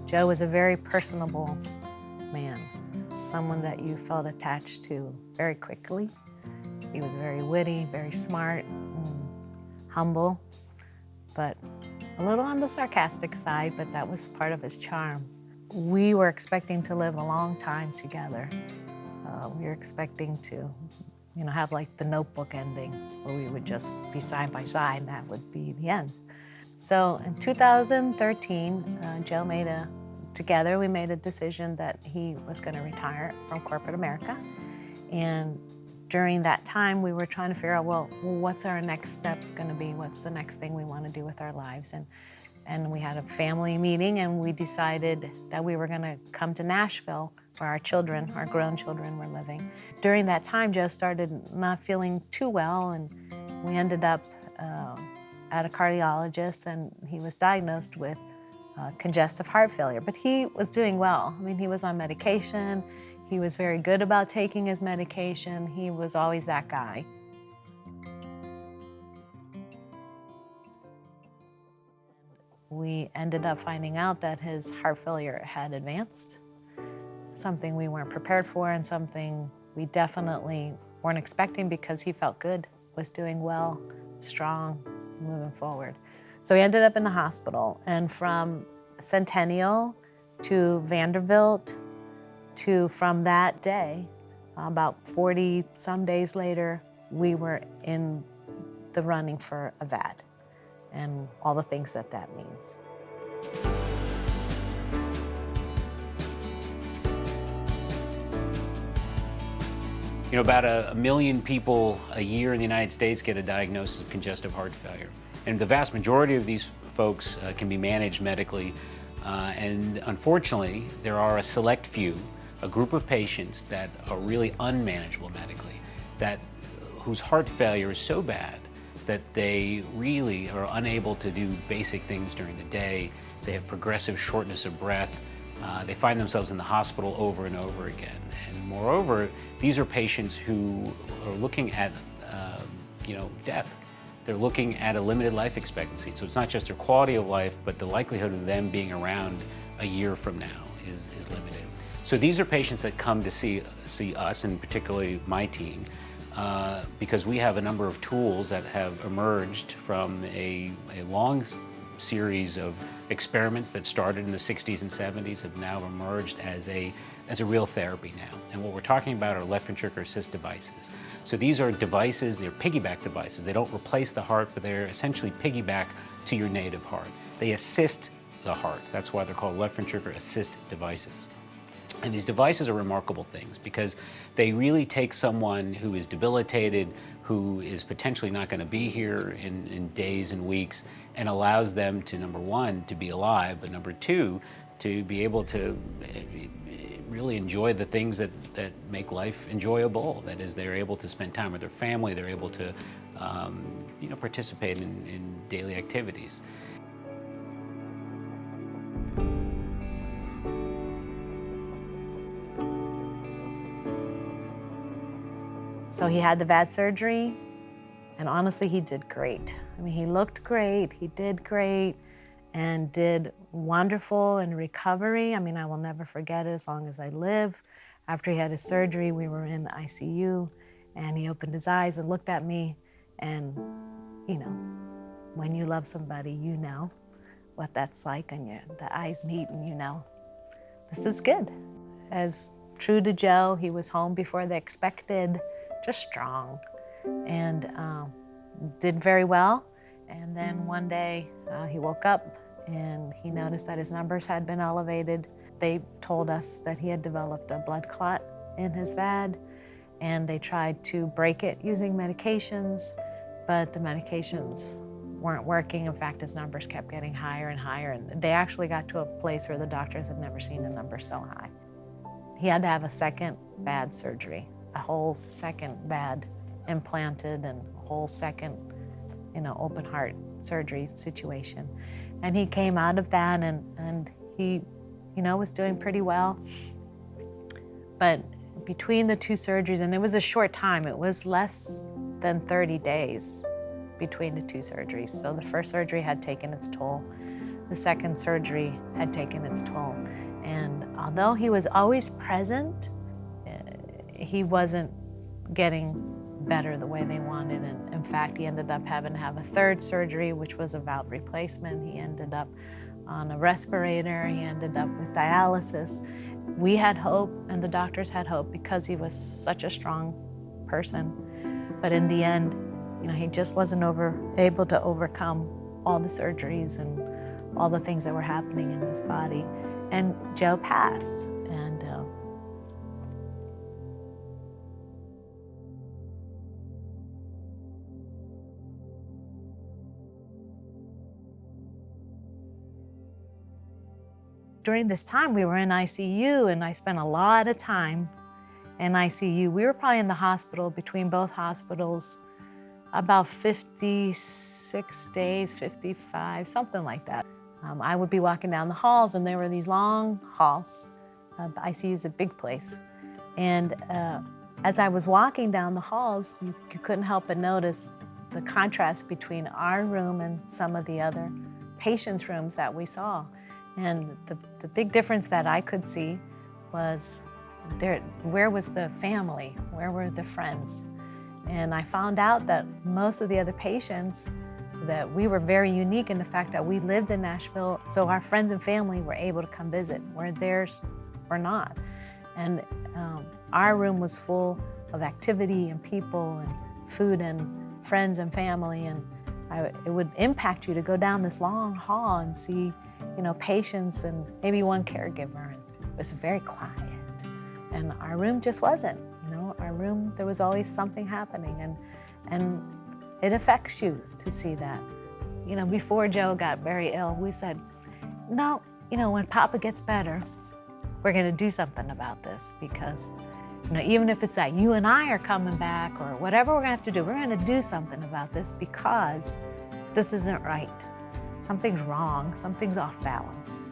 Joe was a very personable man, someone that you felt attached to very quickly. He was very witty, very smart, humble, but a little on the sarcastic side, but that was part of his charm. We were expecting to live a long time together. We were expecting to, have like the Notebook ending, where we would just be side by side, and that would be the end. So in 2013, we made a decision that he was going to retire from corporate America. And during that time, we were trying to figure out, well, what's our next step going to be? What's the next thing we want to do with our lives? And we had a family meeting, and we decided that we were going to come to Nashville, where our grown children were living. During that time, Joe started not feeling too well, and we ended up at a cardiologist, and he was diagnosed with congestive heart failure. But he was doing well. I mean, he was on medication. He was very good about taking his medication. He was always that guy. We ended up finding out that his heart failure had advanced, something we weren't prepared for and something we definitely weren't expecting, because he felt good, was doing well, strong, moving forward. So he ended up in the hospital, and from Centennial to Vanderbilt from that day, about 40 some days later, we were in the running for a VAD and all the things that means. About a million people a year in the United States get a diagnosis of congestive heart failure. And the vast majority of these folks can be managed medically. And unfortunately, there are a select few, a group of patients that are really unmanageable medically, whose heart failure is so bad that they really are unable to do basic things during the day. They have progressive shortness of breath. They find themselves in the hospital over and over again. And moreover, these are patients who are looking at death. They're looking at a limited life expectancy. So it's not just their quality of life, but the likelihood of them being around a year from now is limited. So these are patients that come to see us, and particularly my team, because we have a number of tools that have emerged from a long series of experiments that started in the 60s and 70s, have now emerged as a real therapy now. And what we're talking about are left ventricular assist devices. So these are devices, they're piggyback devices. They don't replace the heart, but they're essentially piggyback to your native heart. They assist the heart. That's why they're called left ventricular assist devices. And these devices are remarkable things, because they really take someone who is debilitated, who is potentially not going to be here in days and weeks, and allows them to, number one, to be alive, but number two, to be able to really enjoy the things that make life enjoyable. That is, they're able to spend time with their family, they're able to participate in daily activities. So he had the VAD surgery, and honestly, he did great. I mean, he looked great, he did great, and did wonderful in recovery. I mean, I will never forget it as long as I live. After he had his surgery, we were in the ICU, and he opened his eyes and looked at me, and when you love somebody, you know what that's like, and the eyes meet, and this is good. As true to Joe, he was home before they expected, just strong, and did very well. And then one day he woke up and he noticed that his numbers had been elevated. They told us that he had developed a blood clot in his VAD, and they tried to break it using medications, but the medications weren't working. In fact, his numbers kept getting higher and higher, and they actually got to a place where the doctors had never seen a number so high. He had to have a second VAD surgery, a whole second VAD implanted, and a whole second, open heart surgery situation. And he came out of that, and he, was doing pretty well. But between the two surgeries, and it was a short time, it was less than 30 days between the two surgeries. So the first surgery had taken its toll. the second surgery had taken its toll. And although he was always present, he wasn't getting better the way they wanted. And in fact, he ended up having to have a third surgery, which was a valve replacement. He ended up on a respirator. He ended up with dialysis. We had hope, and the doctors had hope because he was such a strong person. But in the end, he just wasn't able to overcome all the surgeries and all the things that were happening in his body. And Joe passed. And during this time, we were in ICU, and I spent a lot of time in ICU. We were probably in the hospital, between both hospitals, about 56 days, 55, something like that. I would be walking down the halls, and there were these long halls. The ICU is a big place. And as I was walking down the halls, you couldn't help but notice the contrast between our room and some of the other patients' rooms that we saw. And the big difference that I could see was where was the family? Where were the friends? And I found out that most of the other patients, that we were very unique in the fact that we lived in Nashville, so our friends and family were able to come visit, where theirs were not. And our room was full of activity and people and food and friends and family, and it would impact you to go down this long hall and see patients and maybe one caregiver, and it was very quiet. And our room just wasn't. Our room, there was always something happening, and it affects you to see that. Before Joe got very ill, we said, no, when Papa gets better, we're gonna do something about this, because even if it's that you and I are coming back or whatever we're gonna have to do, we're gonna do something about this, because this isn't right. Something's wrong, something's off balance.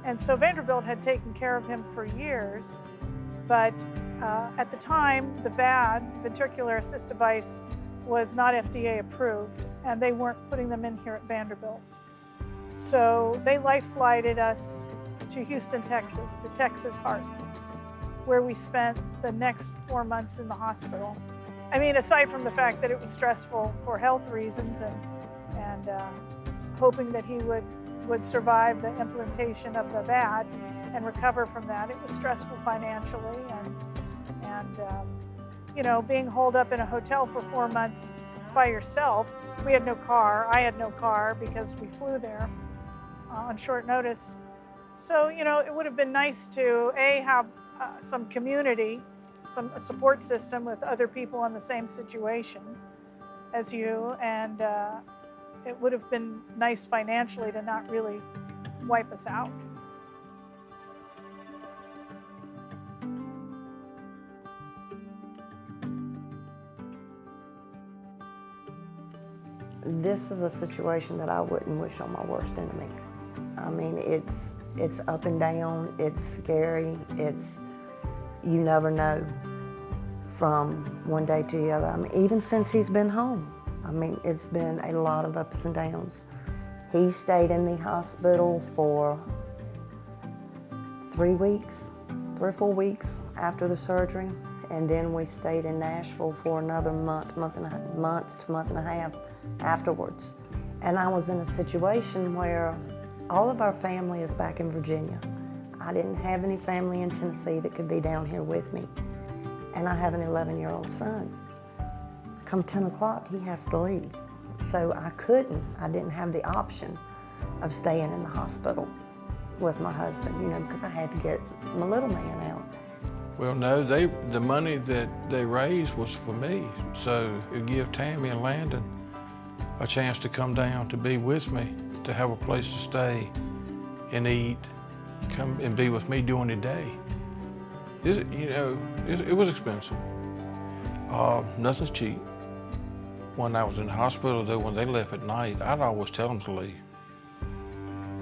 And so Vanderbilt had taken care of him for years, but at the time, the VAD, ventricular assist device, was not FDA approved, and they weren't putting them in here at Vanderbilt. So they life flighted us to Houston, Texas, to Texas Heart, where we spent the next 4 months in the hospital. I mean, aside from the fact that it was stressful for health reasons and hoping that he would survive the implantation of the VAD and recover from that, it was stressful financially, and being holed up in a hotel for 4 months by yourself. We had no car. I had no car because we flew there on short notice. So, it would have been nice to have some community, a support system with other people in the same situation as you, and it would have been nice financially to not really wipe us out. This is a situation that I wouldn't wish on my worst enemy. I mean, it's up and down, it's scary, you never know from one day to the other. I mean, even since he's been home, I mean, it's been a lot of ups and downs. He stayed in the hospital for 3 or 4 weeks after the surgery, and then we stayed in Nashville for another month to month and a half afterwards. And I was in a situation where all of our family is back in Virginia. I didn't have any family in Tennessee that could be down here with me. And I have an 11-year-old son. Come 10 o'clock, he has to leave. So I didn't have the option of staying in the hospital with my husband, because I had to get my little man out. Well, no, the money that they raised was for me. So it gave Tammy and Landon a chance to come down to be with me, to have a place to stay and eat, come and be with me during the day. It was expensive. Nothing's cheap. When I was in the hospital, though, when they left at night, I'd always tell them to leave,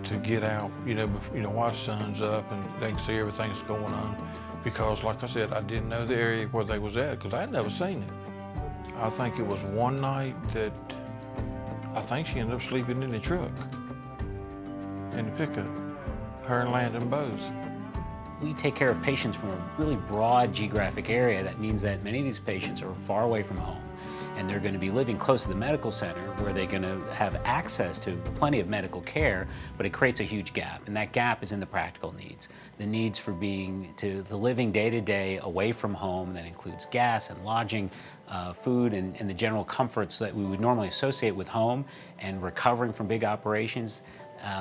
to get out, while the sun's up and they can see everything that's going on. Because, like I said, I didn't know the area where they was at, because I'd never seen it. I think it was one night that I think she ended up sleeping in the truck, in the pickup, her and Landon both. We take care of patients from a really broad geographic area. That means that many of these patients are far away from home, and they're going to be living close to the medical center where they're going to have access to plenty of medical care, but it creates a huge gap, and that gap is in the practical needs. The needs for the living day to day away from home. That includes gas and lodging, food, and the general comforts that we would normally associate with home, and recovering from big operations.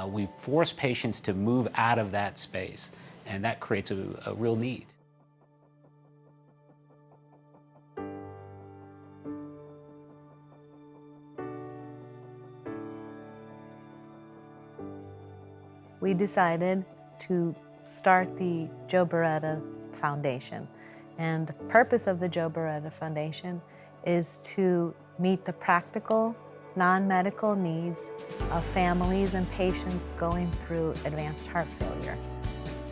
We force patients to move out of that space, and that creates a real need. We decided to start the Joe Beretta Foundation. And the purpose of the Joe Beretta Foundation is to meet the practical, non-medical needs of families and patients going through advanced heart failure.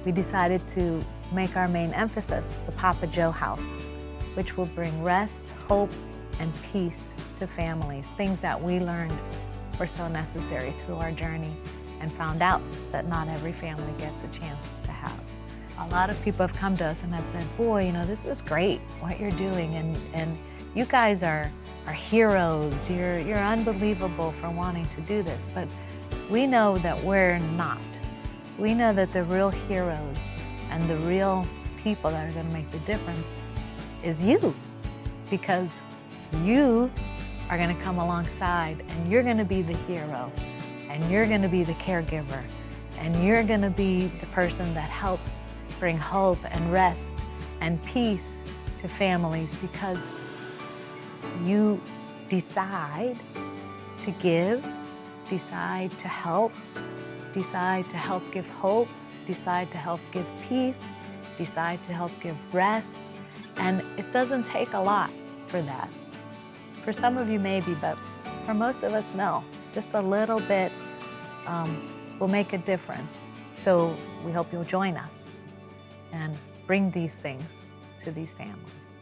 We decided to make our main emphasis the Papa Joe House, which will bring rest, hope, and peace to families, things that we learned were so necessary through our journey and found out that not every family gets a chance to have. A lot of people have come to us and have said, boy, this is great what you're doing, and you guys are heroes. You're unbelievable for wanting to do this, but we know that we're not. We know that the real heroes and the real people that are going to make the difference is you, because you are going to come alongside and you're going to be the hero, and you're going to be the caregiver, and you're going to be the person that helps bring hope and rest and peace to families, because you decide to give, decide to help give hope, decide to help give peace, decide to help give rest. And it doesn't take a lot for that. For some of you maybe, but for most of us, no. Just a little bit will make a difference. So we hope you'll join us and bring these things to these families.